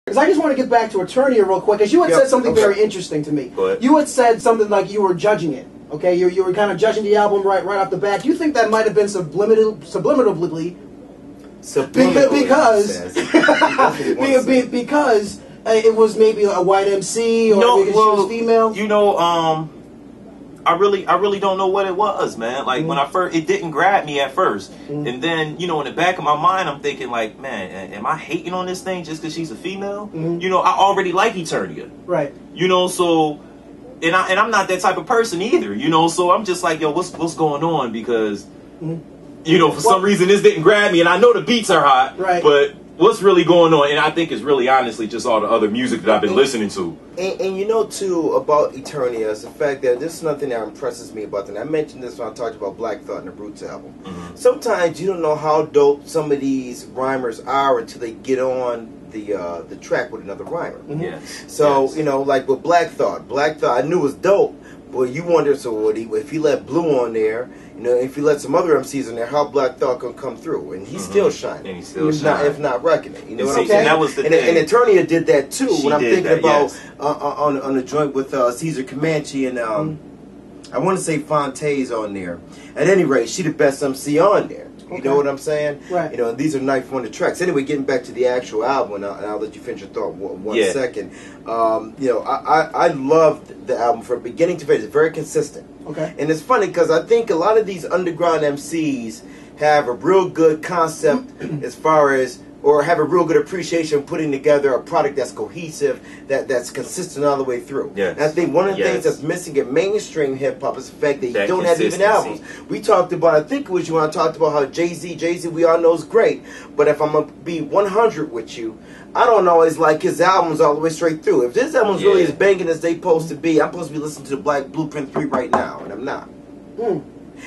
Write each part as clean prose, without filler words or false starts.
Because I just want to get back to Eternia real quick, because you had said something very interesting to me. You had said something like you were judging it. Okay, you were kind of judging the album right off the bat. Do you think that might have been subliminally because it was maybe a white MC or because she was female? You know, I really don't know what it was, man. Like when it didn't grab me at first, and then in the back of my mind, I'm thinking like, man, am I hating on this thing just because she's a female? You know, I already like Eternia, right? You know, so and I'm not that type of person either, you know. So I'm just like, yo, what's going on? Because for some reason this didn't grab me, and I know the beats are hot, right? But what's really going on? And I think it's really honestly just all the other music that I've been listening to. And you know too about Eternia is the fact that this is nothing that impresses me about them. I mentioned this when I talked about Black Thought and the Brutes album. Sometimes you don't know how dope some of these rhymers are until they get on the track with another rhymer. Yes. So like with Black Thought, I knew was dope. But you wonder, so if he let Blue on there, if he let some other MCs in there, how Black Thought can come through? And he's still shining. And he's still shining. If not wrecking it. You know what I'm saying? saying? That was the thing. And Eternia did that too. She when I'm thinking that, about yes. on the joint with Caesar Comanche and I want to say Fontaine on there. At any rate, she the best MC on there. You know what I'm saying? Right. And these are knife wonder tracks. Anyway, getting back to the actual album, and I'll let you finish your thought one second. I loved the album from beginning to finish. It's very consistent. Okay. And it's funny because I think a lot of these underground MCs have a real good concept as far as, or have a real good appreciation of putting together a product that's cohesive, that's consistent all the way through. Yes. And I think one of the things that's missing in mainstream hip hop is the fact that you don't have even albums. We talked about, I think it was you when I talked about how Jay-Z we all know is great, but if I'm going to be 100 with you, I don't always like his albums all the way straight through. If this album's really as banging as they supposed to be, I'm supposed to be listening to the Black Blueprint 3 right now, and I'm not.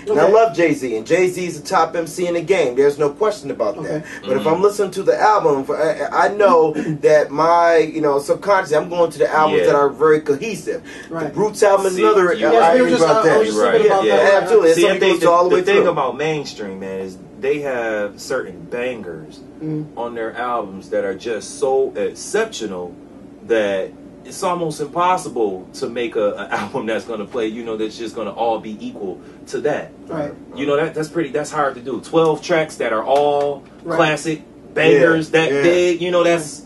And I love Jay-Z, and Jay-Z's the top MC in the game. There's no question about that. But if I'm listening to the album, I know that my, subconscious, I'm going to the albums that are very cohesive. The Brutes album is another. I agree about that. Absolutely. See, the thing about mainstream, man, is they have certain bangers on their albums that are just so exceptional that it's almost impossible to make an album that's going to play, that's just going to all be equal to that. Right. That's hard to do. 12 tracks that are all classic bangers big, that's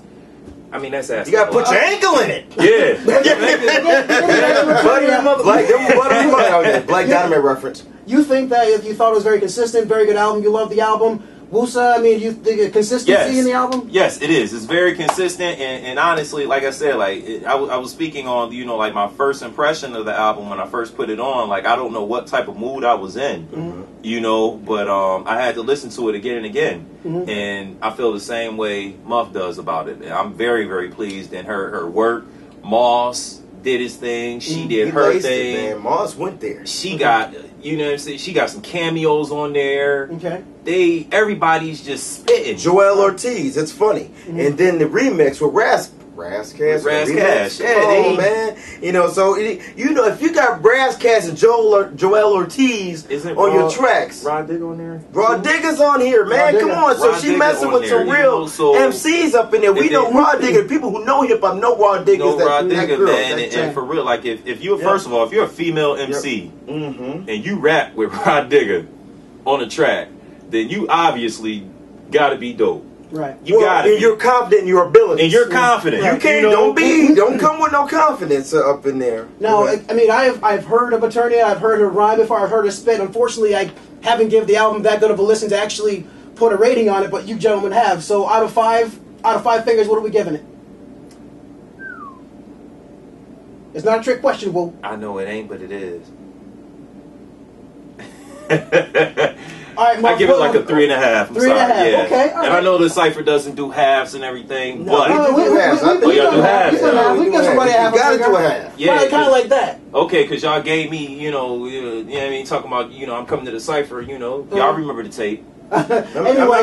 asking. You got to put your ankle in it. Black Dynamite reference. You think that if you thought it was very consistent, very good album, you love the album, Wusa, you the consistency in the album? Yes, it is. It's very consistent, and honestly, like I said, I was speaking on, like my first impression of the album when I first put it on. Like, I don't know what type of mood I was in, but I had to listen to it again and again, and I feel the same way Muff does about it. I'm very, very pleased in her work. Moss did his thing. She did her thing. Man. Moss went there. She got, she got some cameos on there. Okay. Everybody's just spitting. Joel Ortiz, it's funny. And then the remix with Razzcast. Man. So if you got Razzcast and Joel Ortiz on your tracks. Rod Digger on there? Rod Digger's on here, man. Come on. So she messing with some real MCs up in there. We know Rod Digger. People who know hip hop know Rod Digger's that girl. Man. And for real, like if you're first of all, if you're a female MC and you rap with Rod Digger on a track, then you obviously gotta be dope. Right. You're confident in your abilities. And you're confident. You can't don't come with no confidence up in there. No, I've heard of Eternia, I've heard her rhyme before, I've heard her spit. Unfortunately, I haven't given the album that good of a listen to actually put a rating on it, but you gentlemen have. So out of five fingers, what are we giving it? It's not a trick question, Will. I know it ain't, but it is. All right, Mark, I give it like a 3.5. 3.5. Yeah. Okay. All right. And I know the Cipher doesn't do halves and everything, but we do halves. We can get somebody half. You got to do a half. Yeah, kind of like that. Okay, because y'all gave me, talking about, I'm coming to the Cipher, y'all remember the tape. Anyway,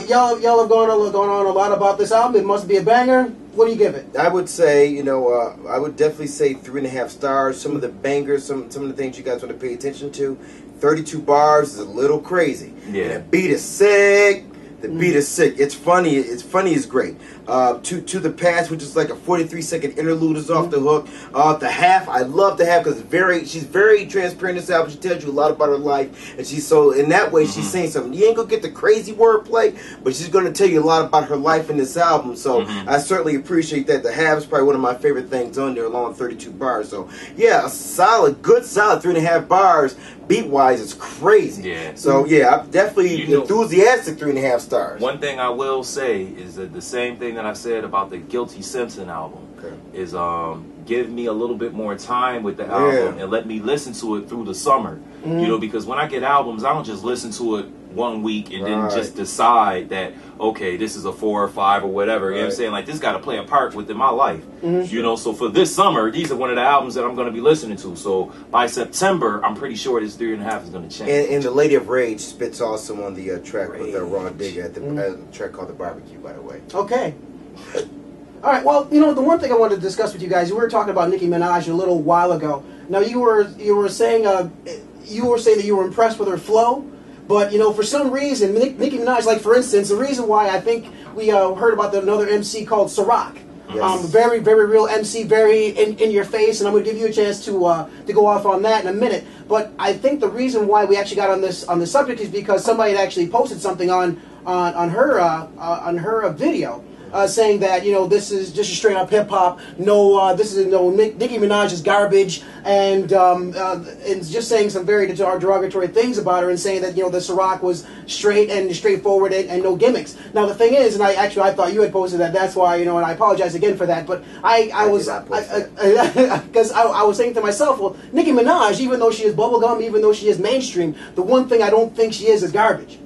y'all have gone on a lot about this album. It must be a banger. What do you give it? I would say, I would definitely say 3.5 stars. Some of the bangers, some of the things you guys want to pay attention to. 32 bars is a little crazy. Yeah. And the beat is sick. The beat is sick. It's funny. It's funny. It's great. To the Past, which is like a 43-second interlude, is off the hook. The Half, I love the Half because she's very transparent in this album. She tells you a lot about her life, and she's so in that way she's saying something. You ain't gonna get the crazy wordplay, but she's gonna tell you a lot about her life in this album. So I certainly appreciate that. The Half is probably one of my favorite things on there, along with 32 bars. So yeah, a solid 3.5 bars. Beat wise, it's crazy. Yeah. So yeah, I'm definitely enthusiastic 3.5 stars. One thing I will say is that the same thing that I said about the Guilty Simpson album is give me a little bit more time with the album and let me listen to it through the summer. You know, because when I get albums, I don't just listen to it 1 week and then just decide that, okay, this is a 4 or 5 or whatever. You know what I'm saying? Like, this got to play a part within my life. You know, so for this summer, these are one of the albums that I'm going to be listening to. So by September, I'm pretty sure this 3.5 is going to change. And the Lady of Rage spits also on the track with Ron Digger at the track called The Barbecue, by the way. Okay. All right. Well, you know, the one thing I wanted to discuss with you guys, we were talking about Nicki Minaj a little while ago. Now, you were saying that you were impressed with her flow, but you know, for some reason, Nicki Minaj, like for instance, the reason why I think we heard about another MC called Ciroc. Yes. Very, very real MC, very in your face, and I'm going to give you a chance to go off on that in a minute. But I think the reason why we actually got on this subject is because somebody had actually posted something on her video. Saying that, you know, this is just straight up hip hop. No, this is Nicki Minaj is garbage, and just saying some very derogatory things about her, and saying that, you know, the Ciroc was straight and straightforward and no gimmicks. Now the thing is, and I thought you had posted that. That's why, you know, and I apologize again for that. But I was because I was saying to myself, well, Nicki Minaj, even though she is bubblegum, even though she is mainstream, the one thing I don't think she is garbage.